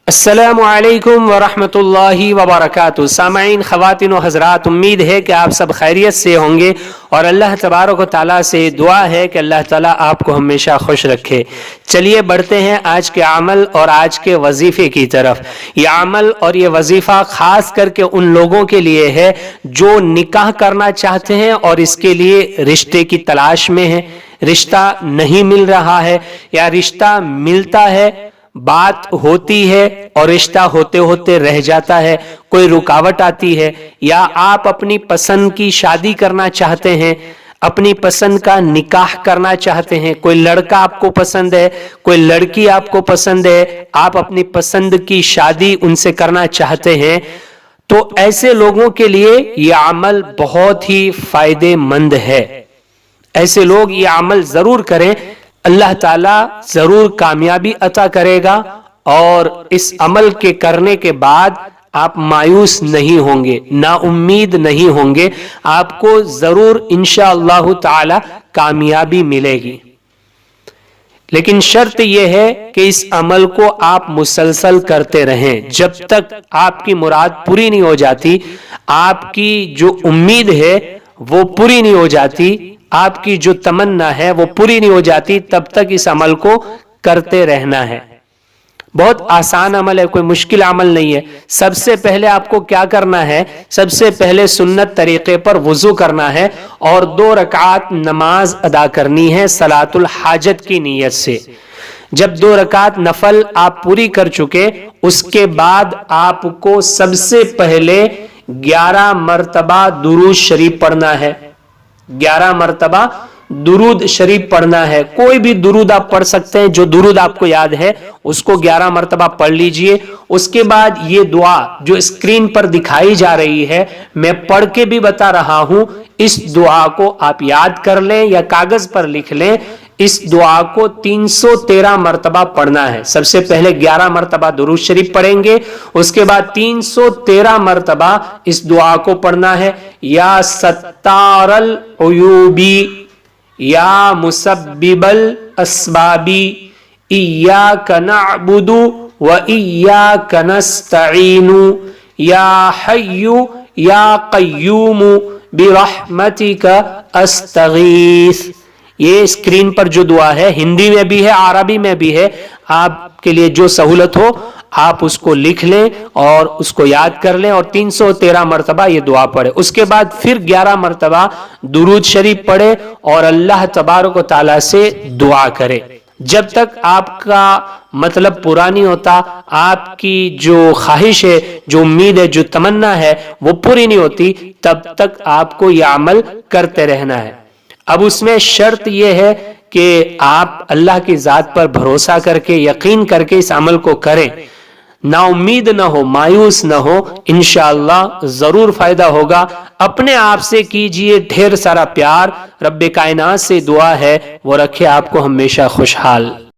अस्सलामु अलैकुम वरहमतुल्लाहि वबरकातुहू। सामईन, ख़वातीन व हज़रात, उम्मीद है कि आप सब खैरियत से होंगे और अल्लाह तबारक व तआला से दुआ है कि अल्लाह ताला आपको हमेशा खुश रखे। चलिए बढ़ते हैं आज के अमल और आज के वजीफ़े की तरफ। ये अमल और ये वजीफ़ा ख़ास करके उन लोगों के लिए है जो निकाह करना चाहते हैं और इसके लिए रिश्ते की तलाश में है, रिश्ता नहीं मिल रहा है या रिश्ता मिलता है, बात होती है और रिश्ता होते होते रह जाता है, कोई रुकावट आती है, या आप अपनी पसंद की शादी करना चाहते हैं, अपनी पसंद का निकाह करना चाहते हैं, कोई लड़का आपको पसंद है, कोई लड़की आपको पसंद है, आप अपनी पसंद की शादी उनसे करना चाहते हैं, तो ऐसे लोगों के लिए यह अमल बहुत ही फायदेमंद है। ऐसे लोग ये अमल जरूर करें, अल्लाह ताला जरूर कामयाबी अता करेगा और इस अमल के करने के बाद आप मायूस नहीं होंगे, ना उम्मीद नहीं होंगे, आपको जरूर इंशाअल्लाह ताला कामयाबी मिलेगी। लेकिन शर्त यह है कि इस अमल को आप मुसलसल करते रहें। जब तक आपकी मुराद पूरी नहीं हो जाती, आपकी जो उम्मीद है वो पूरी नहीं हो जाती, आपकी जो तमन्ना है वो पूरी नहीं हो जाती, तब तक इस अमल को करते रहना है। बहुत आसान अमल है, कोई मुश्किल अमल नहीं है। सबसे पहले आपको क्या करना है, सबसे पहले सुन्नत तरीके पर वुजू करना है और 2 रकात नमाज अदा करनी है सलातुल हाजत की नीयत से। जब 2 रकात नफल आप पूरी कर चुके, उसके बाद आपको सबसे पहले 11 मरतबा दुरूद शरीफ पढ़ना है। 11 मरतबा दुरूद शरीफ पढ़ना है। कोई भी दुरूद आप पढ़ सकते हैं, जो दुरूद आपको याद है उसको 11 मरतबा पढ़ लीजिए। उसके बाद ये दुआ जो स्क्रीन पर दिखाई जा रही है, मैं पढ़ के भी बता रहा हूं, इस दुआ को आप याद कर लें या कागज पर लिख लें। इस दुआ को 313 मरतबा पढ़ना है। सबसे पहले 11 मरतबा दुरूद शरीफ पढ़ेंगे, उसके बाद 313 मरतबा इस दुआ को पढ़ना है। या सत्तारल उयूबी या मुसब्बिबल अस्बाबी इय्याका नअबुदु व इय्याका नस्तईनु या हय्यु या कय्यूमु बिरहमतिका अस्तगीस। ये स्क्रीन पर जो दुआ है हिंदी में भी है, अरबी में भी है, आपके लिए जो सहूलत हो आप उसको लिख लें और उसको याद कर लें और 313 मरतबा ये दुआ पढ़े। उसके बाद फिर 11 मरतबा दुरूद शरीफ पढ़े और अल्लाह तबारक व तआला से दुआ करे। जब तक आपका मतलब पूरा नहीं होता, आपकी जो ख्वाहिश है, जो उम्मीद है, जो तमन्ना है वो पूरी नहीं होती, तब तक आपको यह अमल करते रहना है। अब उसमें शर्त यह है कि आप अल्लाह की जात पर भरोसा करके, यकीन करके इस अमल को करें, ना उम्मीद ना हो, मायूस ना हो, इंशाअल्लाह जरूर फायदा होगा। अपने आप से कीजिए ढेर सारा प्यार। रब्बे कायनात से दुआ है वो रखे आपको हमेशा खुशहाल।